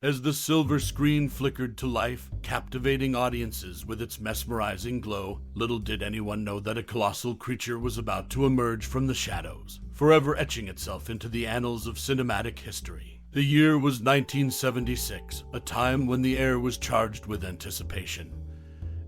As the silver screen flickered to life, captivating audiences with its mesmerizing glow, little did anyone know that a colossal creature was about to emerge from the shadows, forever etching itself into the annals of cinematic history. The year was 1976, a time when the air was charged with anticipation,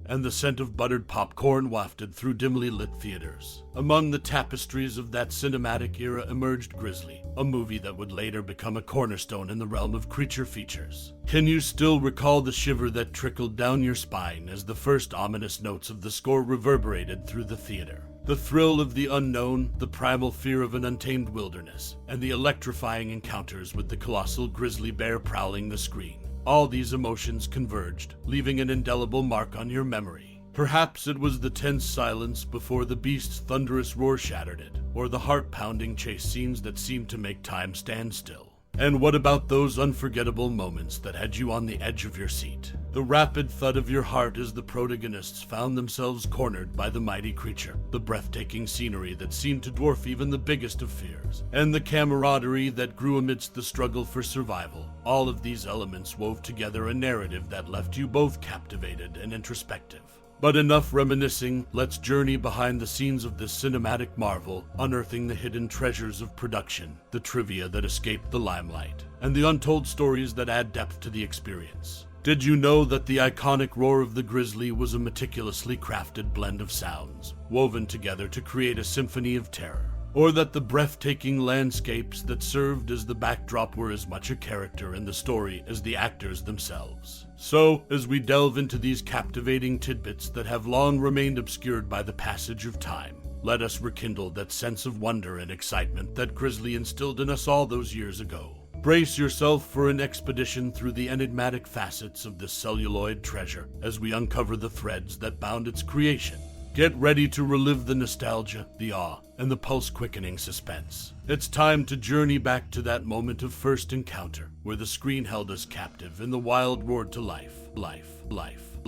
and the scent of buttered popcorn wafted through dimly lit theaters. Among the tapestries of that cinematic era emerged Grizzly, a movie that would later become a cornerstone in the realm of creature features. Can you still recall the shiver that trickled down your spine as the first ominous notes of the score reverberated through the theater? The thrill of the unknown, the primal fear of an untamed wilderness, and the electrifying encounters with the colossal grizzly bear prowling the screen. All these emotions converged, leaving an indelible mark on your memory. Perhaps it was the tense silence before the beast's thunderous roar shattered it, or the heart-pounding chase scenes that seemed to make time stand still. And what about those unforgettable moments that had you on the edge of your seat? The rapid thud of your heart as the protagonists found themselves cornered by the mighty creature, the breathtaking scenery that seemed to dwarf even the biggest of fears, and the camaraderie that grew amidst the struggle for survival. All of these elements wove together a narrative that left you both captivated and introspective. But enough reminiscing, let's journey behind the scenes of this cinematic marvel, unearthing the hidden treasures of production, the trivia that escaped the limelight, and the untold stories that add depth to the experience. Did you know that the iconic roar of the grizzly was a meticulously crafted blend of sounds, woven together to create a symphony of terror? Or that the breathtaking landscapes that served as the backdrop were as much a character in the story as the actors themselves? So, as we delve into these captivating tidbits that have long remained obscured by the passage of time, let us rekindle that sense of wonder and excitement that Grizzly instilled in us all those years ago. Brace yourself for an expedition through the enigmatic facets of this celluloid treasure as we uncover the threads that bound its creation. Get ready to relive the nostalgia, the awe, and the pulse-quickening suspense. It's time to journey back to that moment of first encounter, where the screen held us captive and the wild roared to life.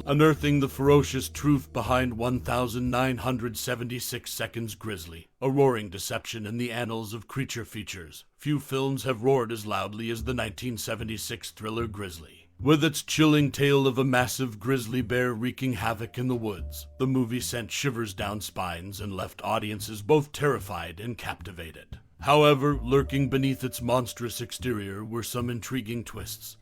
Unearthing the ferocious truth behind 1,976 Seconds Grizzly, a roaring deception in the annals of creature features. Few films have roared as loudly as the 1976 thriller Grizzly. With its chilling tale of a massive grizzly bear wreaking havoc in the woods, the movie sent shivers down spines and left audiences both terrified and captivated. However, lurking beneath its monstrous exterior were some intriguing twists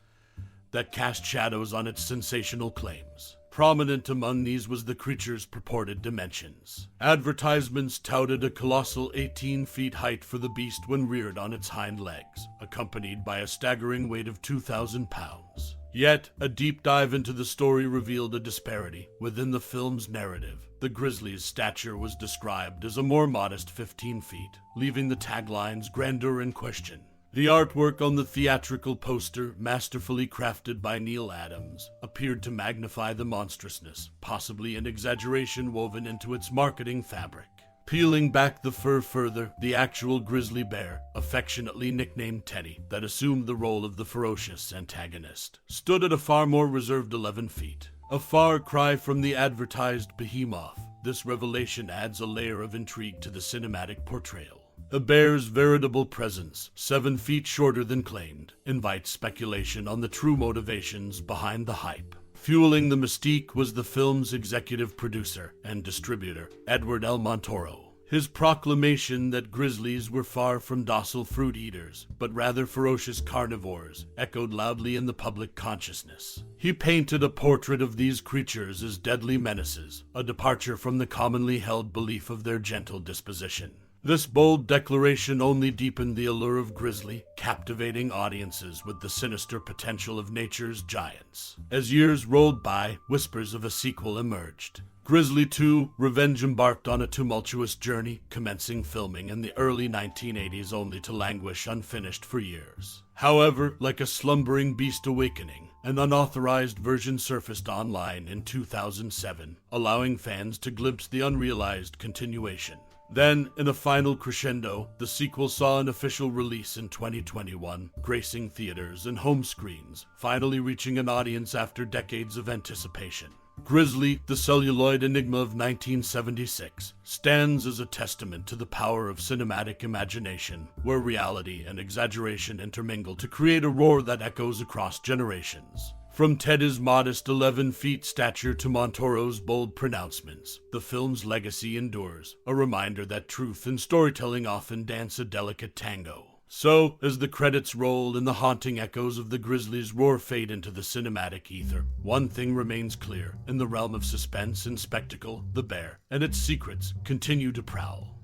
that cast shadows on its sensational claims. Prominent among these was the creature's purported dimensions. Advertisements touted a colossal 18 feet height for the beast when reared on its hind legs, accompanied by a staggering weight of 2,000 pounds. Yet, a deep dive into the story revealed a disparity within the film's narrative. The grizzly's stature was described as a more modest 15 feet, leaving the tagline's grandeur in question. The artwork on the theatrical poster, masterfully crafted by Neil Adams, appeared to magnify the monstrousness, possibly an exaggeration woven into its marketing fabric. Peeling back the fur further, the actual grizzly bear, affectionately nicknamed Teddy, that assumed the role of the ferocious antagonist, stood at a far more reserved 11 feet. A far cry from the advertised behemoth, this revelation adds a layer of intrigue to the cinematic portrayal. The bear's veritable presence, 7 feet shorter than claimed, invites speculation on the true motivations behind the hype. Fueling the mystique was the film's executive producer and distributor, Edward L. Montoro. His proclamation that grizzlies were far from docile fruit eaters, but rather ferocious carnivores, echoed loudly in the public consciousness. He painted a portrait of these creatures as deadly menaces, a departure from the commonly held belief of their gentle disposition. This bold declaration only deepened the allure of Grizzly, captivating audiences with the sinister potential of nature's giants. As years rolled by, whispers of a sequel emerged. Grizzly 2, Revenge embarked on a tumultuous journey, commencing filming in the early 1980s only to languish unfinished for years. However, like a slumbering beast awakening, an unauthorized version surfaced online in 2007, allowing fans to glimpse the unrealized continuation. Then, in a final crescendo, the sequel saw an official release in 2021, gracing theaters and home screens, finally reaching an audience after decades of anticipation. Grizzly, the celluloid enigma of 1976, stands as a testament to the power of cinematic imagination, where reality and exaggeration intermingle to create a roar that echoes across generations. From Teddy's modest 11 feet stature to Montoro's bold pronouncements, the film's legacy endures, a reminder that truth and storytelling often dance a delicate tango. So, as the credits roll and the haunting echoes of the Grizzly's roar fade into the cinematic ether, one thing remains clear. In the realm of suspense and spectacle, the bear and its secrets continue to prowl.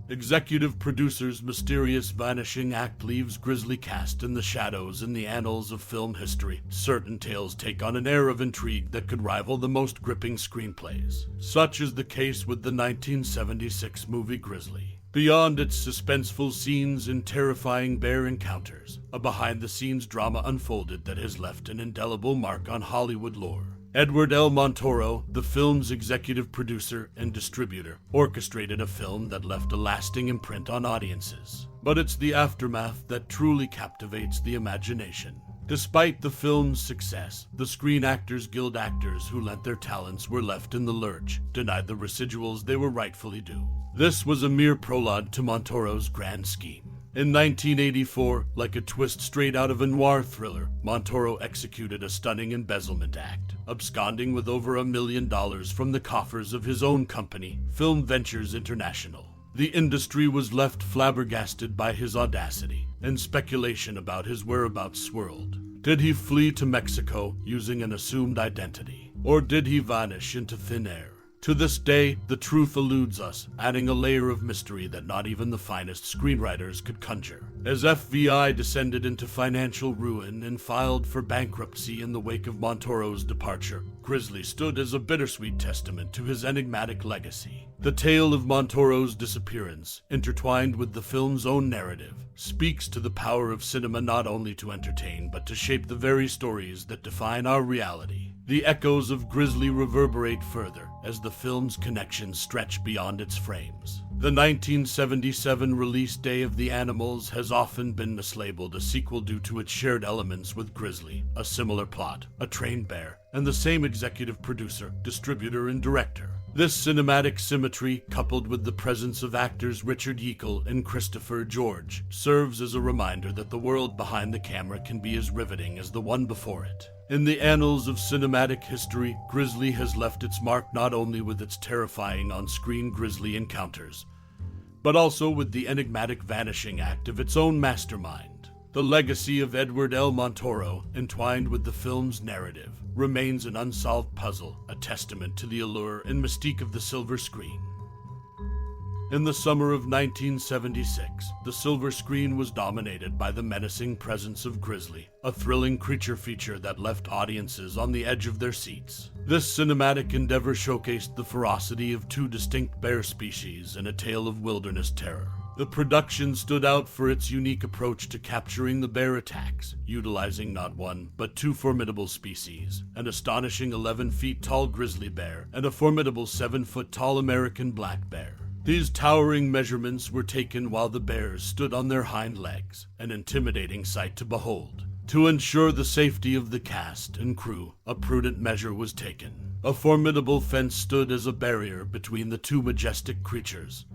Executive producer's mysterious vanishing act leaves Grizzly cast in the shadows in the annals of film history. Certain tales take on an air of intrigue that could rival the most gripping screenplays. Such is the case with the 1976 movie Grizzly. Beyond its suspenseful scenes and terrifying bear encounters, a behind-the-scenes drama unfolded that has left an indelible mark on Hollywood lore. Edward L. Montoro, the film's executive producer and distributor, orchestrated a film that left a lasting imprint on audiences. But it's the aftermath that truly captivates the imagination. Despite the film's success, the Screen Actors Guild actors who lent their talents were left in the lurch, denied the residuals they were rightfully due. This was a mere prologue to Montoro's grand scheme. In 1984, like a twist straight out of a noir thriller, Montoro executed a stunning embezzlement act, absconding with over $1 million from the coffers of his own company, Film Ventures International. The industry was left flabbergasted by his audacity, and speculation about his whereabouts swirled. Did he flee to Mexico using an assumed identity, or did he vanish into thin air? To this day, the truth eludes us, adding a layer of mystery that not even the finest screenwriters could conjure. As FBI descended into financial ruin and filed for bankruptcy in the wake of Montoro's departure, Grizzly stood as a bittersweet testament to his enigmatic legacy. The tale of Montoro's disappearance, intertwined with the film's own narrative, speaks to the power of cinema not only to entertain but to shape the very stories that define our reality. The echoes of Grizzly reverberate further as the film's connections stretch beyond its frames. The 1977 release day of The Animals has often been mislabeled a sequel due to its shared elements with Grizzly, a similar plot, a trained bear, and the same executive producer, distributor, and director. This cinematic symmetry, coupled with the presence of actors Richard Jaeckel and Christopher George, serves as a reminder that the world behind the camera can be as riveting as the one before it. In the annals of cinematic history, Grizzly has left its mark not only with its terrifying on-screen grisly encounters, but also with the enigmatic vanishing act of its own mastermind. The legacy of Edward L. Montoro, entwined with the film's narrative, remains an unsolved puzzle, a testament to the allure and mystique of the silver screen. In the summer of 1976, the silver screen was dominated by the menacing presence of Grizzly, a thrilling creature feature that left audiences on the edge of their seats. This cinematic endeavor showcased the ferocity of two distinct bear species in a tale of wilderness terror. The production stood out for its unique approach to capturing the bear attacks, utilizing not one, but two formidable species, an astonishing 11 feet tall grizzly bear and a formidable 7 foot tall American black bear. These towering measurements were taken while the bears stood on their hind legs, an intimidating sight to behold. To ensure the safety of the cast and crew, a prudent measure was taken. A formidable fence stood as a barrier between the two majestic creatures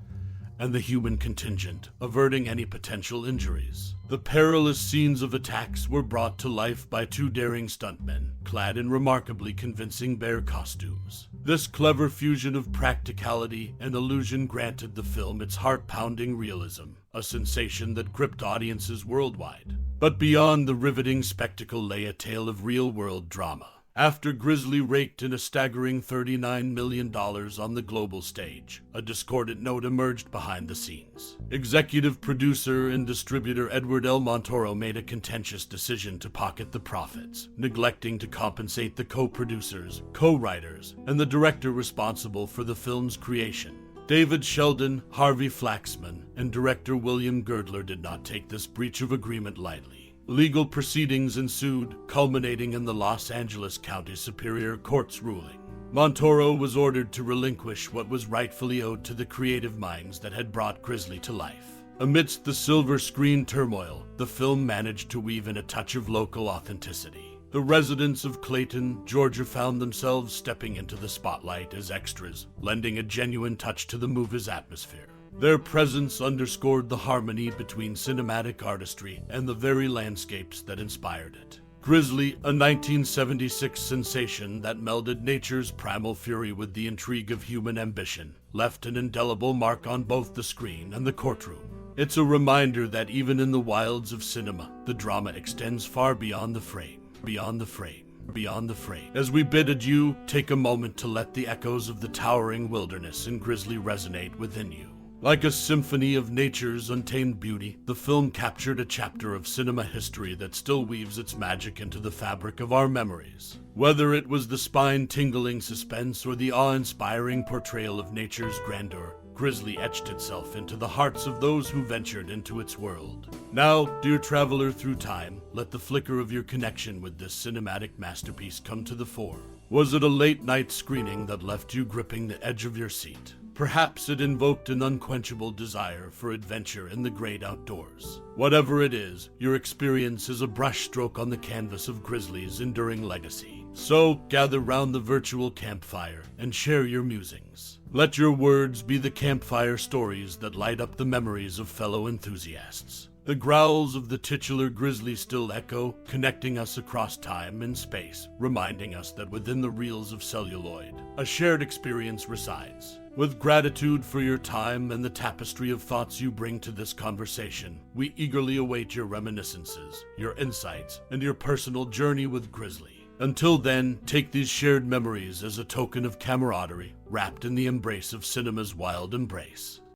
and the human contingent, averting any potential injuries. The perilous scenes of attacks were brought to life by two daring stuntmen, clad in remarkably convincing bear costumes. This clever fusion of practicality and illusion granted the film its heart-pounding realism, a sensation that gripped audiences worldwide. But beyond the riveting spectacle lay a tale of real-world drama. After Grizzly raked in a staggering $39 million on the global stage, a discordant note emerged behind the scenes. Executive producer and distributor Edward L. Montoro made a contentious decision to pocket the profits, neglecting to compensate the co-producers, co-writers, and the director responsible for the film's creation. David Sheldon, Harvey Flaxman, and director William Girdler did not take this breach of agreement lightly. Legal proceedings ensued, culminating in the Los Angeles County Superior Court's ruling. Montoro was ordered to relinquish what was rightfully owed to the creative minds that had brought Grizzly to life. Amidst the silver screen turmoil, the film managed to weave in a touch of local authenticity. The residents of Clayton, Georgia found themselves stepping into the spotlight as extras, lending a genuine touch to the movie's atmosphere. Their presence underscored the harmony between cinematic artistry and the very landscapes that inspired it. Grizzly, a 1976 sensation that melded nature's primal fury with the intrigue of human ambition, left an indelible mark on both the screen and the courtroom. It's a reminder that even in the wilds of cinema, the drama extends far beyond the frame, beyond the frame, beyond the frame. As we bid adieu, take a moment to let the echoes of the towering wilderness in Grizzly resonate within you. Like a symphony of nature's untamed beauty, the film captured a chapter of cinema history that still weaves its magic into the fabric of our memories. Whether it was the spine-tingling suspense or the awe-inspiring portrayal of nature's grandeur, Grizzly etched itself into the hearts of those who ventured into its world. Now, dear traveler through time, let the flicker of your connection with this cinematic masterpiece come to the fore. Was it a late-night screening that left you gripping the edge of your seat? Perhaps it invoked an unquenchable desire for adventure in the great outdoors. Whatever it is, your experience is a brushstroke on the canvas of Grizzly's enduring legacy. So, gather round the virtual campfire and share your musings. Let your words be the campfire stories that light up the memories of fellow enthusiasts. The growls of the titular grizzly still echo, connecting us across time and space, reminding us that within the reels of celluloid, a shared experience resides. With gratitude for your time and the tapestry of thoughts you bring to this conversation, we eagerly await your reminiscences, your insights, and your personal journey with Grizzly. Until then, take these shared memories as a token of camaraderie, wrapped in the embrace of cinema's wild embrace.